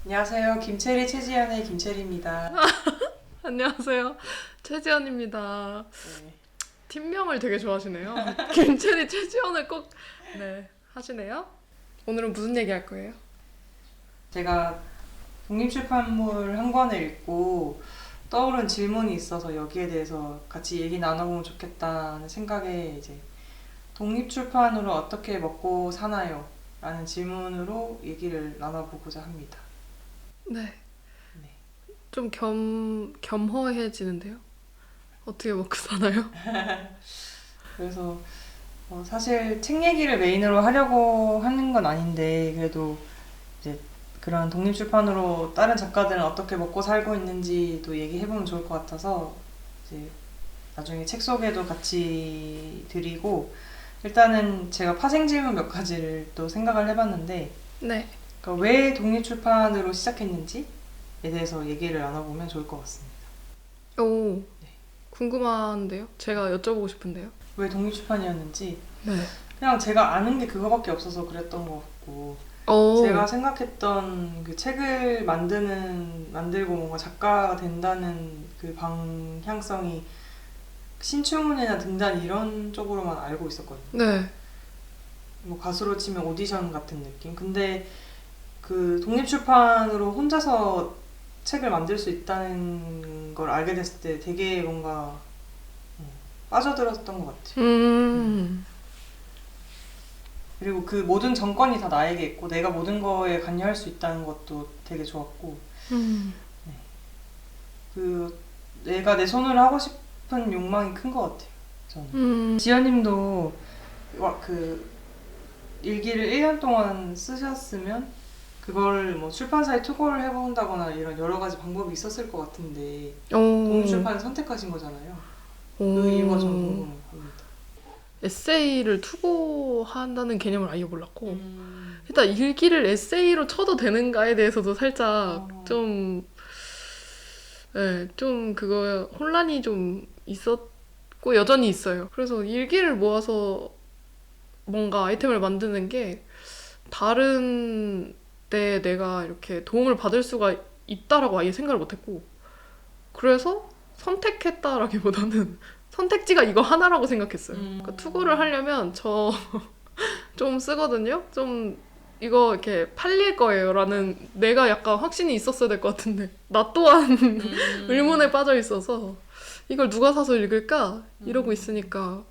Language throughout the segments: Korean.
안녕하세요. 김체리 최지연의 김체리입니다. 안녕하세요. 최지연입니다. 네. 팀명을 되게 좋아하시네요. 김채리 최지연을 꼭 하시네요. 오늘은 무슨 얘기 할 거예요? 제가 독립출판물 한 권을 읽고 떠오른 질문이 있어서 여기에 대해서 같이 얘기 나눠보면 좋겠다는 생각에 이제 독립출판으로 어떻게 먹고 사나요? 라는 질문으로 얘기를 나눠보고자 합니다. 네. 네. 좀 겸허해지는데요. 어떻게 먹고 사나요? 그래서 사실 책 얘기를 메인으로 하려고 하는 건 아닌데 그래도 이제 그런 독립출판으로 다른 작가들은 어떻게 먹고 살고 있는지도 얘기해보면 좋을 것 같아서 이제 나중에 책 소개도 같이 드리고 일단은 제가 파생 질문 몇 가지를 또 생각을 해봤는데 네. 그러니까 왜 독립출판으로 시작했는지에 대해서 얘기를 나눠보면 좋을 것 같습니다. 오, 네. 궁금한데요? 제가 여쭤보고 싶은데요? 왜 독립출판이었는지 네. 그냥 제가 아는 게 그거밖에 없어서 그랬던 것 같고 오, 제가 생각했던 그 책을 만들고 뭔가 작가가 된다는 그 방향성이 신춘문예나 등단 이런 쪽으로만 알고 있었거든요. 네. 뭐 가수로 치면 오디션 같은 느낌. 근데 그 독립출판으로 혼자서 책을 만들 수 있다는 걸 알게 됐을 때 되게 뭔가 빠져들었던 것 같아요. 그리고 그 모든 정권이 다 나에게 있고 내가 모든 거에 관여할 수 있다는 것도 되게 좋았고 그 내가 내 손으로 하고 싶은 욕망이 큰 것 같아요. 저는. 지연님도 그 일기를 1년 동안 쓰셨으면 그걸 뭐 출판사에 투고를 해본다거나 이런 여러 가지 방법이 있었을 것 같은데 독립출판을 선택하신 거잖아요. 그 이유가 좀 궁금합니다. 에세이를 투고한다는 개념을 아예 몰랐고 일단 일기를 에세이로 쳐도 되는가에 대해서도 살짝 좀 그거 혼란이 좀 있었고 여전히 있어요. 그래서 일기를 모아서 뭔가 아이템을 만드는 게 다른 데 내가 이렇게 도움을 받을 수가 있다라고 아예 생각을 못했고 그래서 선택했다라기보다는 선택지가 이거 하나라고 생각했어요. 그러니까 투고를 하려면 저 좀 쓰거든요. 좀 이거 이렇게 팔릴 거예요 라는 내가 약간 확신이 있었어야 될 것 같은데 나 또한 의문에 빠져 있어서 이걸 누가 사서 읽을까? 이러고 있으니까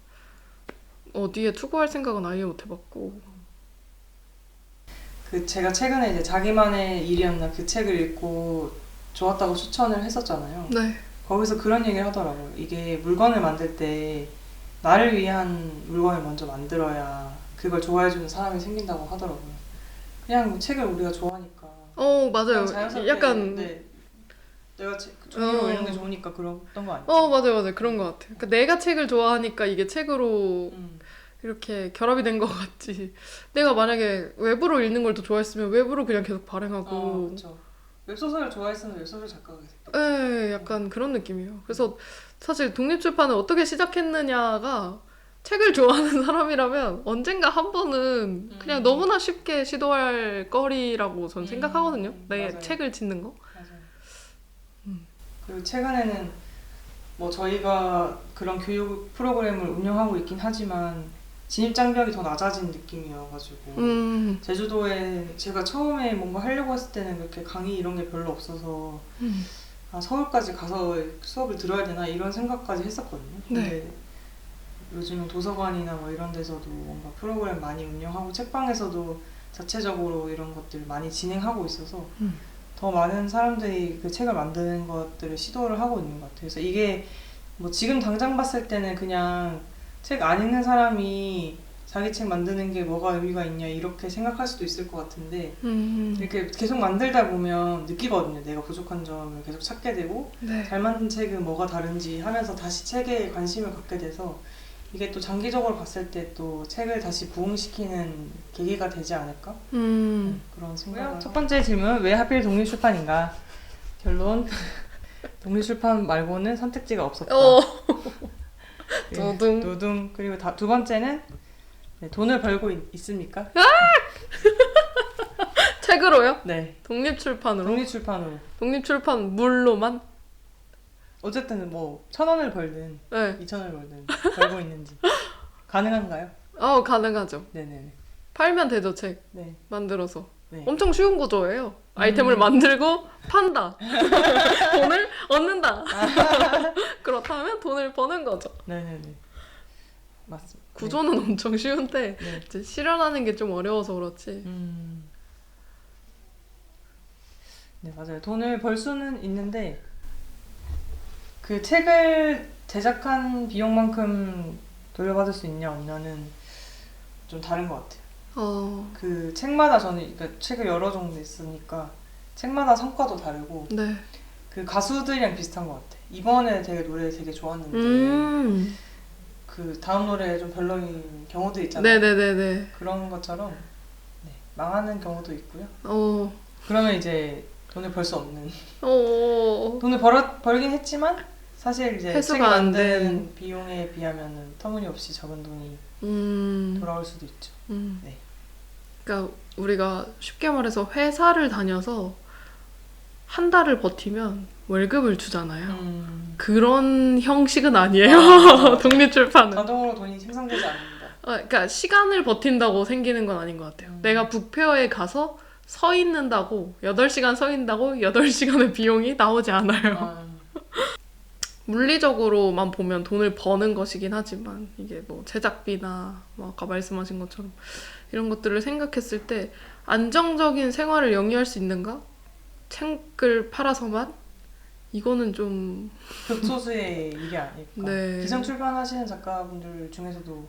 어디에 투고할 생각은 아예 못 해봤고 그 제가 최근에 이제 자기만의 일이었나 그 책을 읽고 좋았다고 추천을 했었잖아요. 네. 거기서 그런 얘기를 하더라고요. 이게 물건을 만들 때 나를 위한 물건을 먼저 만들어야 그걸 좋아해주는 사람이 생긴다고 하더라고요. 그냥 뭐 책을 우리가 좋아하니까 맞아요. 자연스럽게 약간 내가 종이로 읽는 게 좋으니까 그랬던 거 아니에요? 맞아요. 그런 것 같아요. 그러니까 내가 책을 좋아하니까 이게 책으로 이렇게 결합이 된 것 같지. 내가 만약에 웹으로 읽는 걸 더 좋아했으면 웹으로 그냥 계속 발행하고. 그렇죠. 웹소설을 좋아했으면 웹소설 작가가 됐겠죠. 네, 약간 그런 느낌이에요. 그래서 사실 독립출판을 어떻게 시작했느냐가 책을 좋아하는 사람이라면 언젠가 한 번은 그냥 너무나 쉽게 시도할 거리라고 전 생각하거든요. 내 맞아요. 책을 짓는 거. 맞아요. 그리고 최근에는 뭐 저희가 그런 교육 프로그램을 운영하고 있긴 하지만 진입장벽이 더 낮아진 느낌이어가지고 제주도에 제가 처음에 뭔가 하려고 했을 때는 그렇게 강의 이런 게 별로 없어서 서울까지 가서 수업을 들어야 되나 이런 생각까지 했었거든요. 근데 요즘은 도서관이나 뭐 이런 데서도 뭔가 프로그램 많이 운영하고 책방에서도 자체적으로 이런 것들 많이 진행하고 있어서 더 많은 사람들이 그 책을 만드는 것들을 시도를 하고 있는 것 같아요. 그래서 이게 뭐 지금 당장 봤을 때는 그냥 책 안 읽는 사람이 자기 책 만드는 게 뭐가 의미가 있냐 이렇게 생각할 수도 있을 것 같은데 이렇게 계속 만들다 보면 느끼거든요. 내가 부족한 점을 계속 찾게 되고 잘 만든 책은 뭐가 다른지 하면서 다시 책에 관심을 갖게 돼서 이게 또 장기적으로 봤을 때 또 책을 다시 부흥시키는 계기가 되지 않을까? 그런 생각을. 첫 번째 질문, 왜 하필 독립출판인가? 결론, 독립출판 말고는 선택지가 없었다. 두둥. 그리고 두 번째는 돈을 벌고 있습니까? 책으로요? 네. 독립출판으로? 독립출판으로. 독립출판 물로만? 어쨌든 뭐 1,000원을 벌든 네. 2,000원을 벌든 벌고 있는지 가능한가요? 가능하죠. 네네네. 팔면 되죠, 책. 네. 만들어서. 네. 엄청 쉬운 구조예요. 아이템을 만들고 판다. 돈을 얻는다. 그렇다면 돈을 버는 거죠. 네네네. 맞습니다. 구조는 엄청 쉬운데 네. 이제 실현하는 게 좀 어려워서 그렇지. 네, 맞아요. 돈을 벌 수는 있는데 그 책을 제작한 비용만큼 돌려받을 수 있냐 없냐는 좀 다른 것 같아요. 그 책마다 저는 그러니까 책을 여러 종류 냈으니까 책마다 성과도 다르고 네. 그 가수들이랑 비슷한 것 같아. 이번에 되게 노래 되게 좋았는데 그 다음 노래 좀 별로인 경우도 있잖아요. 네네네네. 그런 것처럼 네, 망하는 경우도 있고요. 어. 그러면 이제 돈을 벌 수 없는. 어. 돈을 벌긴 했지만 사실 이제 책을 회수가 안 만드는 된. 비용에 비하면은 터무니없이 적은 돈이 돌아올 수도 있죠. 네. 그러니까 우리가 쉽게 말해서 회사를 다녀서 한 달을 버티면 월급을 주잖아요. 그런 형식은 아니에요. 독립출판은. 자동으로 돈이 생성되지 않는다. 그러니까 시간을 버틴다고 생기는 건 아닌 것 같아요. 내가 북페어에 가서 서 있는다고 8시간 서 있는다고 8시간의 비용이 나오지 않아요. 물리적으로만 보면 돈을 버는 것이긴 하지만 이게 뭐 제작비나 뭐 아까 말씀하신 것처럼 이런 것들을 생각했을 때 안정적인 생활을 영위할 수 있는가? 책을 팔아서만? 이거는 좀 극소수의 일이 아닐까. 네. 기성 출판하시는 작가분들 중에서도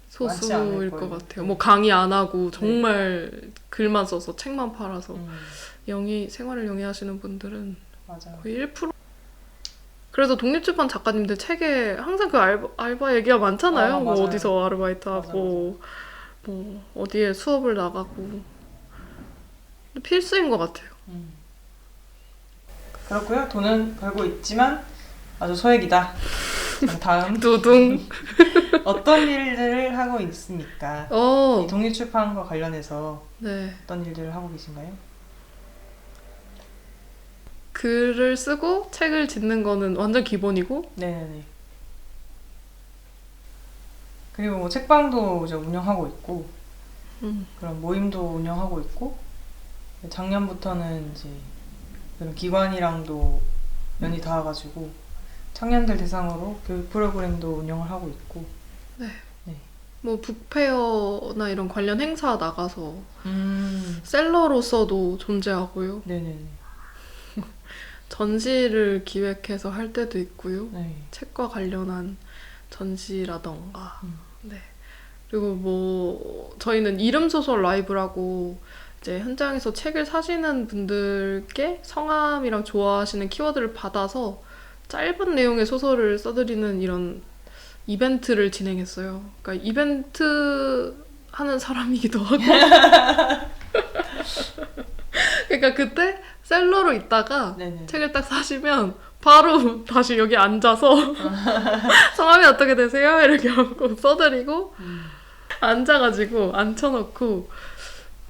소수일 것 같아요. 뭐 강의 안 하고 정말 글만 써서 책만 팔아서 생활을 영위하시는 분들은 맞아요. 거의 1%. 그래서 독립출판 작가님들 책에 항상 그 알바 얘기가 많잖아요. 뭐 맞아요. 어디서 아르바이트하고 뭐 어디에 수업을 나가고 필수인 것 같아요. 그렇고요. 돈은 벌고 있지만 아주 소액이다. 다음 두둥. 어떤 일들을 하고 있습니까? 이 독립출판과 관련해서 네. 어떤 일들을 하고 계신가요? 글을 쓰고 책을 짓는 거는 완전 기본이고. 네네네. 그리고 뭐 책방도 이제 운영하고 있고 그런 모임도 운영하고 있고 작년부터는 이제 그런 기관이랑도 연이 닿아가지고 청년들 대상으로 교육 프로그램도 운영을 하고 있고. 네. 네. 뭐 북페어나 이런 관련 행사 나가서 셀러로서도 존재하고요. 네네네. 전시를 기획해서 할 때도 있고요. 네. 책과 관련한 전시라던가. 네. 그리고 뭐 저희는 이름 소설 라이브라고 이제 현장에서 책을 사시는 분들께 성함이랑 좋아하시는 키워드를 받아서 짧은 내용의 소설을 써드리는 이런 이벤트를 진행했어요. 그러니까 이벤트 하는 사람이기도 하고. 그러니까 그때 셀러로 있다가 네네. 책을 딱 사시면 바로 다시 여기 앉아서 성함이 어떻게 되세요? 이렇게 하고 써드리고 앉아가지고 앉혀놓고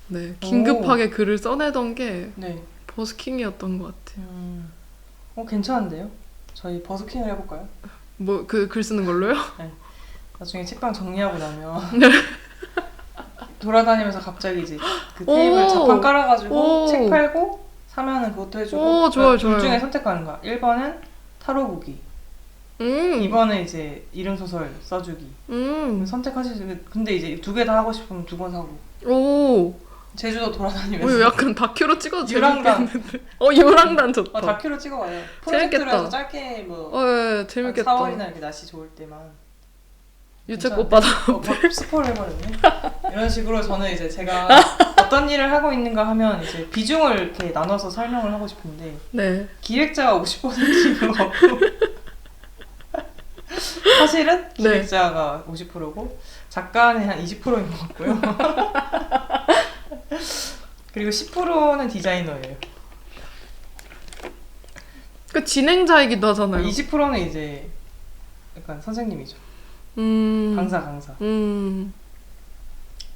네, 긴급하게 글을 써내던 게 네. 버스킹이었던 것 같아요. 괜찮은데요? 저희 버스킹을 해볼까요? 뭐 그 글 쓰는 걸로요? 네. 나중에 책방 정리하고 나면 돌아다니면서 갑자기 이제 그 테이블 자판 깔아가지고 책 팔고 사면은 그것도 해주고. 좋아요, 둘 좋아요. 중에 선택하는 거야. 1번은 타로 보기. 2번은 이제 이름 소설 써주기. 선택하실 수. 근데 이제 2개 다 하고 싶으면 2권 사고. 오. 제주도 돌아다니면서. 약간 다큐로 찍어도 유랑단. 재밌겠는데. 유랑단 좋다. 다큐로 찍어봐요. 재밌겠다. 프로젝트로 해서 짧게 뭐. 예, 재밌겠다. 4월이나 이렇게 날씨 좋을 때만. 유채꽃 바다. 스포를 해버렸네. 이런 식으로 저는 이제 제가 어떤 일을 하고 있는가 하면 이제 비중을 이렇게 나눠서 설명을 하고 싶은데. 네. 기획자가 50%인 것 같고. 사실은 기획자가 50%고 작가는 한 20%인 것 같고요. 그리고 10%는 디자이너예요. 그 진행자이기도 하잖아요. 20%는 이제 약간 선생님이죠. 강사.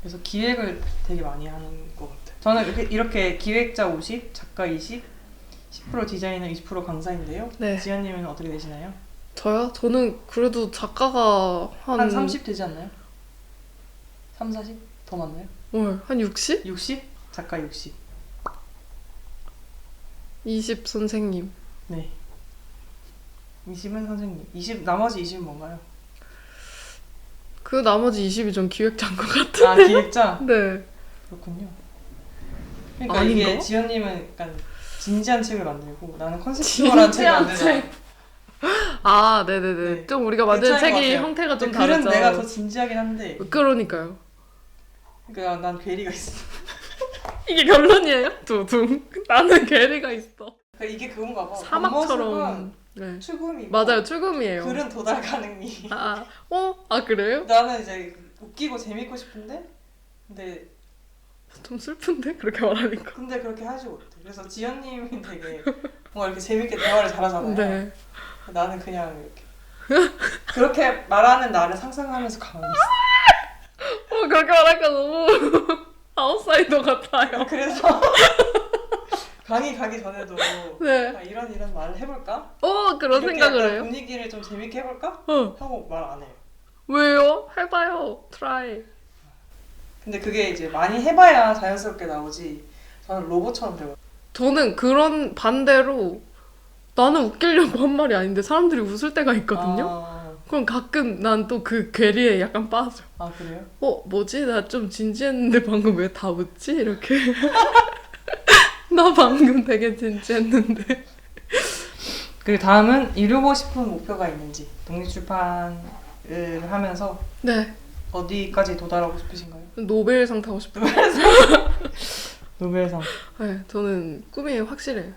그래서 기획을 되게 많이 하는 것 같아요. 저는 이렇게 기획자 50, 작가 20, 10% 디자이너, 20% 강사인데요. 네. 지연님은 어떻게 되시나요? 저요? 저는 그래도 작가가 한 30 되지 않나요? 3, 40? 더 많나요? 한 60? 60? 작가 60. 20 선생님. 네. 20은 선생님. 20 나머지 20은 뭔가요? 그 나머지 20이 전 기획자인 것 같은데. 아, 기획자? 네. 그렇군요. 그러니까 아닌가? 이게 지연님은 약간 진지한 책을 만들고 나는 컨셉주얼한 책을 만들잖아. 아, 네네네. 네. 좀 우리가 만든 괜찮은 것 책이 같아요. 형태가 좀 근데 글은 다르죠. 내가 더 진지하긴 한데 그러니까요. 그러니까 난 괴리가 있어. 이게 결론이에요? 두둥. 나는 괴리가 있어. 그러니까 이게 그건가 봐. 사막처럼. 네. 추금이 맞아요, 출금이에요. 글은 도달 가능이. 아, 그래요? 나는 이제 웃기고 재밌고 싶은데 근데 좀 슬픈데? 그렇게 말하니까. 그렇게 하지 못해. 그래서 지연님이 되게 뭔가 이렇게 재밌게 대화를 잘하잖아요. 네. 나는 그냥 이렇게 그렇게 말하는 나를 상상하면서 가만히 있어. 그렇게 말하니까 너무 아웃사이더 같아요. 그래서 강의 가기 전에도 네. 아, 이런 말을 해볼까? 그런 이렇게 생각을 약간 해요? 분위기를 좀 재밌게 해볼까? 어. 하고 말 안 해요. 왜요? 해봐요. 트라이. 근데 그게 이제 많이 해봐야 자연스럽게 나오지. 저는 로봇처럼 되거든요. 저는 그런 반대로 나는 웃기려고 한 말이 아닌데 사람들이 웃을 때가 있거든요. 그럼 가끔 난 또 그 괴리에 약간 빠져. 아 그래요? 뭐지? 나 좀 진지했는데 방금 왜 다 웃지? 이렇게. 나 방금 되게 진지했는데. 그리고 다음은 이루고 싶은 목표가 있는지. 독립출판을 하면서 네. 어디까지 도달하고 싶으신가요? 노벨상 타고 싶어요. 노벨상. 네, 저는 꿈이 확실해요.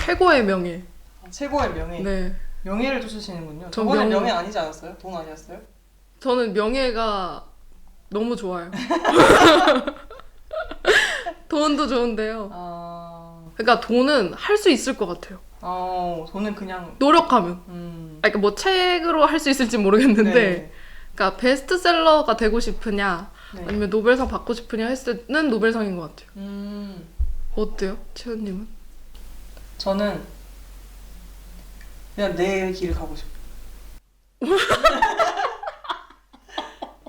최고의 명예. 최고의 명예. 네. 명예를 쫓으시는군요. 전 저번에 명예 아니지 않았어요? 돈 아니었어요? 저는 명예가 너무 좋아요. 돈도 좋은데요. 그러니까 돈은 할 수 있을 것 같아요. 돈은 그냥 노력하면. 그러니까 뭐 책으로 할 수 있을지 모르겠는데, 네. 그러니까 베스트셀러가 되고 싶으냐, 네. 아니면 노벨상 받고 싶으냐 했을 때는 노벨상인 것 같아요. 어때요, 채연님은? 저는 그냥 내 길을 가고 싶어.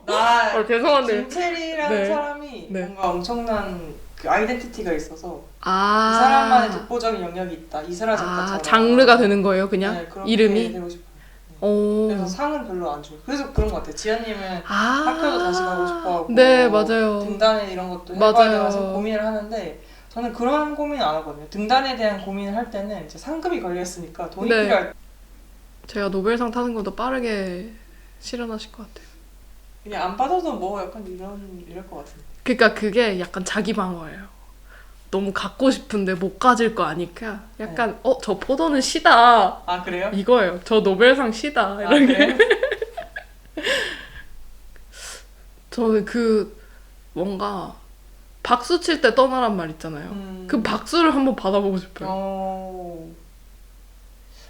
나 죄송한데. 김채리라는 네. 사람이 네. 뭔가 엄청난 그 아이덴티티가 있어서 이 아. 사람만의 독보적인 영역이 있다. 이스라 작가처럼. 장르가 되는 거예요, 그냥? 네, 그렇게 이름이? 되고 싶어요. 오. 그래서 상은 별로 안 줘요. 그래서 그런 것 같아요. 지연님은 아. 학교도 다시 가고 싶어하고 네, 맞아요. 등단에 이런 것도 맞아요. 해봐야 돼서 고민을 하는데 저는 그런 고민 안 하거든요. 등단에 대한 고민을 할 때는 이제 상금이 걸렸으니까 돈이 네. 필요할 제가 노벨상 타는 것도 빠르게 실현하실 것 같아요. 그냥 안 받아도 뭐 약간 이럴 것 같은데. 그러니까 그게 약간 자기 방어예요. 너무 갖고 싶은데 못 가질 거 아니까 약간 저 포도는 시다. 아 그래요? 이거예요. 저 노벨상 시다. 이런 아, 게. 그래요? 저는 그 뭔가 박수 칠 때 떠나란 말 있잖아요. 그 박수를 한번 받아보고 싶어요.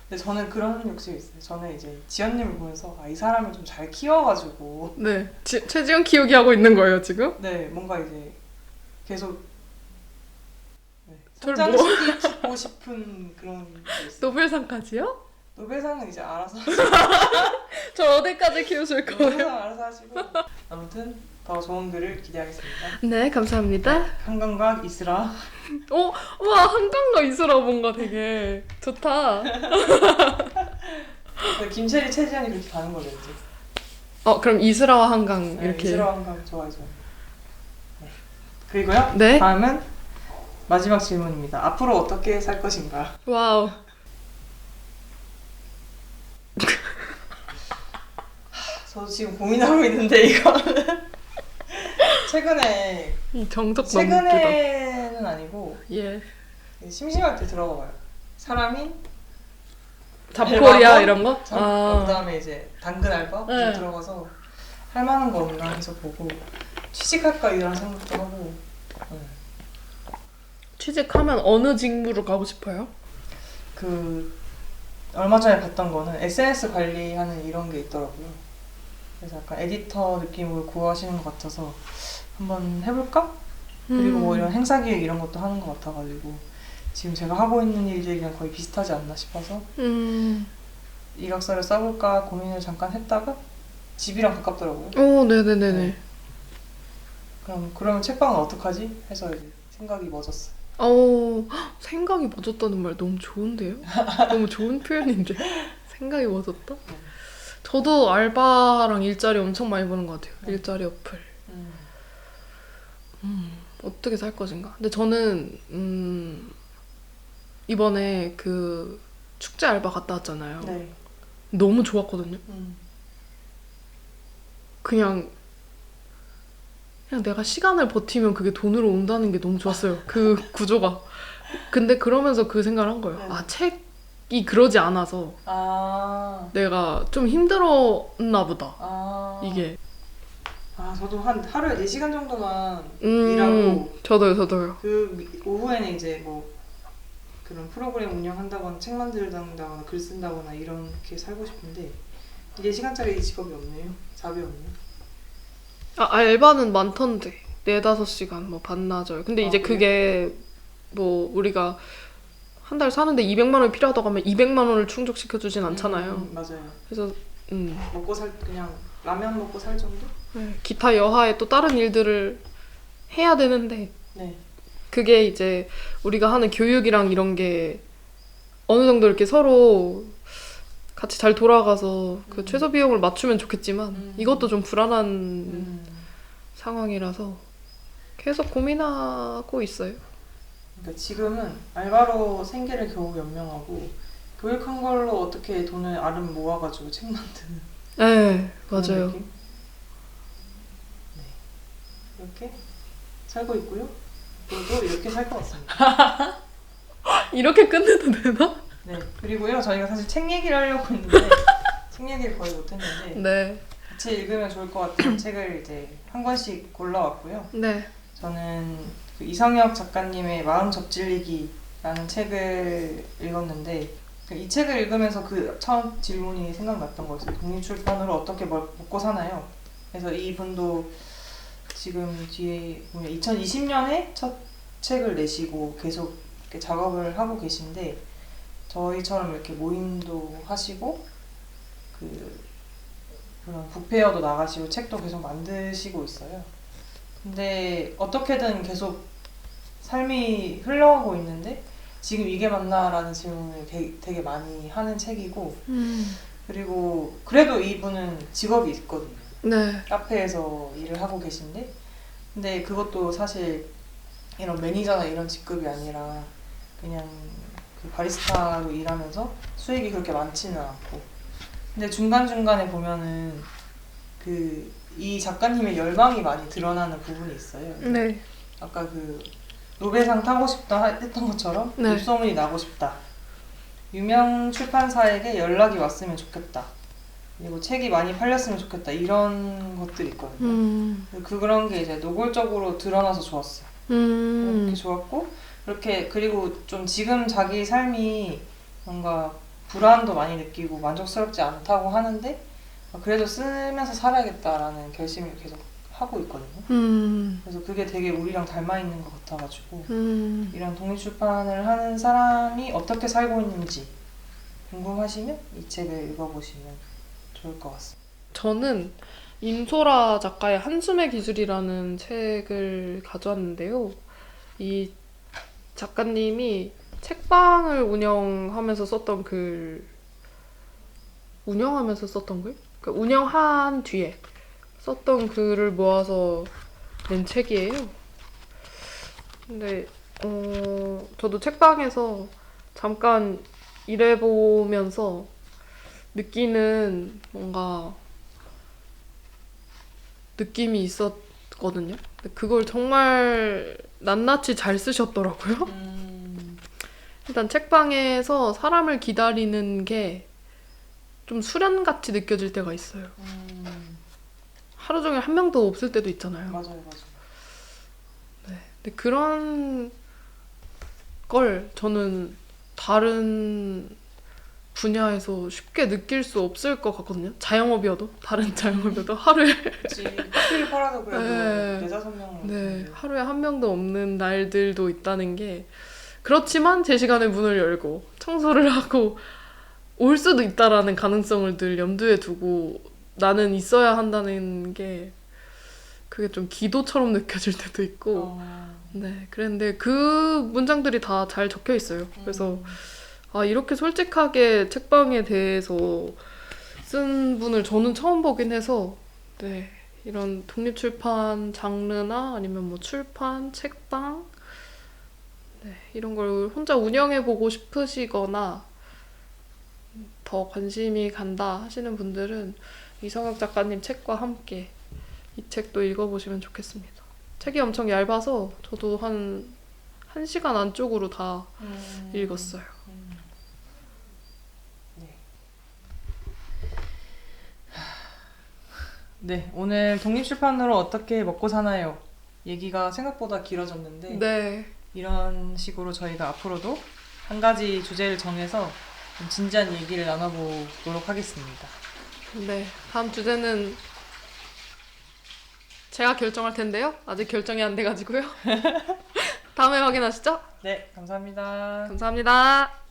근데 저는 그런 욕심이 있어요. 저는 이제 지연님을 보면서 이 사람을 좀 잘 키워가지고 네. 최지연 키우기 하고 있는 거예요 지금? 네 뭔가 이제 계속 저를 성장시키고 싶은 그런 게 있어요. 노벨상까지요? 노벨상은 이제 알아서 저 어디까지 키우실 거예요? 노벨상 알아서 하시고 아무튼 더 좋은 글을 기대하겠습니다. 네, 감사합니다. 한강과 이스라. 와, 한강과 이슬아 뭔가 되게 좋다. 김채리, 최지연이 그렇게 가는 거죠 이제. 그럼 이슬아와 한강 네, 이렇게. 이스라와 한강 좋아요. 네. 그리고요. 네. 다음은 마지막 질문입니다. 앞으로 어떻게 살 것인가? 와우. 저도 지금 고민하고 있는데 이거는 최근에 이 정적 너무 웃기다. 최근에는 아니고 예. 심심할 때 들어가 봐요. 사람이 잡코리아 알바고, 이런 거? 그다음에 이제 당근 알바 네. 들어가서 할 만한 거 없나 해서 보고 취직할까 이런 생각도 하고. 취직하면 어느 직무로 가고 싶어요? 그 얼마 전에 봤던 거는 SNS 관리하는 이런 게 있더라고요. 그래서 약간 에디터 느낌으로 구하시는 것 같아서 한번 해볼까 그리고 뭐 이런 행사 기획 이런 것도 하는 것 같아가지고 지금 제가 하고 있는 일들이랑 거의 비슷하지 않나 싶어서 이력서를 써볼까 고민을 잠깐 했다가 집이랑 가깝더라고요. 네네네네. 네. 그러면 책방은 어떡하지? 해서 이제 생각이 멎었어요. 생각이 멎었다는 말 너무 좋은데요? 너무 좋은 표현인데? 생각이 멎었다? 저도 알바랑 일자리 엄청 많이 보는 것 같아요. 일자리 어플. 어떻게 살 것인가? 근데 저는 이번에 그 축제 알바 갔다 왔잖아요. 네. 너무 좋았거든요. 그냥 내가 시간을 버티면 그게 돈으로 온다는 게 너무 좋았어요. 그 구조가. 근데 그러면서 그 생각을 한 거예요. 네. 책이 그러지 않아서 내가 좀 힘들었나 보다. 이게. 저도 한 하루에 4시간 정도만 일하고 저도요. 그 오후에는 이제 뭐 그런 프로그램 운영한다거나 책 만들다거나 글 쓴다거나 이렇게 살고 싶은데 4시간짜리 직업이 없네요. 잡이 없네요. 알바는 많던데. 4-5시간 뭐 반나절. 근데 이제 그게 뭐 우리가 한 달 사는데 200만 원이 필요하다고 하면 200만 원을 충족시켜주진 않잖아요. 맞아요. 그래서 먹고 그냥 라면 먹고 살 정도? 네, 기타 여하에 또 다른 일들을 해야 되는데 네. 그게 이제 우리가 하는 교육이랑 이런 게 어느 정도 이렇게 서로 같이 잘 돌아가서 그 최소 비용을 맞추면 좋겠지만 이것도 좀 불안한 상황이라서 계속 고민하고 있어요. 그러니까 지금은 알바로 생계를 겨우 연명하고 교육한 걸로 어떻게 돈을 아름 모아가지고 책 만드는. 네, 맞아요. 느낌? 네. 이렇게 살고 있고요. 저도 이렇게 살 것 같습니다. 이렇게 끝내도 되나? 네. 그리고요, 저희가 사실 책 얘기를 하려고 했는데 책 얘기를 거의 못했는데 네. 같이 읽으면 좋을 것 같은 책을 이제 한 권씩 골라왔고요. 네. 저는 그 이성혁 작가님의 마음 접질리기라는 책을 읽었는데 이 책을 읽으면서 그 처음 질문이 생각났던 거였어요. 독립출판으로 어떻게 먹고 사나요? 그래서 이분도 지금 뒤에 보면 2020년에 첫 책을 내시고 계속 이렇게 작업을 하고 계신데 저희처럼 이렇게 모임도 하시고 그런 북페어도 나가시고 책도 계속 만드시고 있어요. 근데 어떻게든 계속 삶이 흘러가고 있는데 지금 이게 맞나라는 질문을 되게 많이 하는 책이고 그리고 그래도 이분은 직업이 있거든요. 네. 카페에서 일을 하고 계신데 근데 그것도 사실 이런 매니저나 이런 직급이 아니라 그냥 그 바리스타로 일하면서 수익이 그렇게 많지는 않고 근데 중간중간에 보면은 이 작가님의 열망이 많이 드러나는 부분이 있어요. 네. 아까 그 노벨상 타고 싶다 했던 것처럼 네. 입소문이 나고 싶다. 유명 출판사에게 연락이 왔으면 좋겠다. 그리고 책이 많이 팔렸으면 좋겠다. 이런 것들이 있거든요. 그런 게 이제 노골적으로 드러나서 좋았어요. 그렇게 좋았고 그리고 좀 지금 자기 삶이 뭔가 불안도 많이 느끼고 만족스럽지 않다고 하는데 그래도 쓰면서 살아야겠다라는 결심을 계속 하고 있거든요. 그래서 그게 되게 우리랑 닮아 있는 것 같아가지고 이런 독립출판을 하는 사람이 어떻게 살고 있는지 궁금하시면 이 책을 읽어보시면 좋을 것 같습니다. 저는 임소라 작가의 한숨의 기술이라는 책을 가져왔는데요. 이 작가님이 책방을 운영하면서 썼던 글, 그러니까 운영한 뒤에 썼던 글을 모아서 낸 책이에요. 근데 저도 책방에서 잠깐 일해보면서 느끼는 뭔가 느낌이 있었거든요. 근데 그걸 정말 낱낱이 잘 쓰셨더라고요. 일단 책방에서 사람을 기다리는 게 좀 수련같이 느껴질 때가 있어요. 하루 종일 한 명도 없을 때도 있잖아요. 맞아요. 네. 근데 그런 걸 저는 다른 분야에서 쉽게 느낄 수 없을 것 같거든요. 자영업이어도 다른 자영업이어도 하루에 그치. 커피를 팔아도 그래도 네. 4-5명. 네, 하루에 한 명도 없는 날들도 있다는 게 그렇지만 제 시간에 문을 열고 청소를 하고 올 수도 있다라는 가능성을 늘 염두에 두고 나는 있어야 한다는 게 그게 좀 기도처럼 느껴질 때도 있고 네, 그런데 그 문장들이 다 잘 적혀 있어요. 그래서 아, 이렇게 솔직하게 책방에 대해서 쓴 분을 저는 처음 보긴 해서 네, 이런 독립출판 장르나 아니면 뭐 출판, 책방 네, 이런 걸 혼자 운영해보고 싶으시거나 더 관심이 간다 하시는 분들은 이성혁 작가님 책과 함께 이 책도 읽어보시면 좋겠습니다. 책이 엄청 얇아서 저도 한 1시간 안쪽으로 다 읽었어요. 네, 오늘 독립출판으로 어떻게 먹고 사나요? 얘기가 생각보다 길어졌는데 네, 이런 식으로 저희가 앞으로도 한 가지 주제를 정해서 좀 진지한 얘기를 나눠보도록 하겠습니다. 네. 다음 주제는 제가 결정할 텐데요. 아직 결정이 안 돼가지고요. 다음에 확인하시죠. 네, 감사합니다. 감사합니다.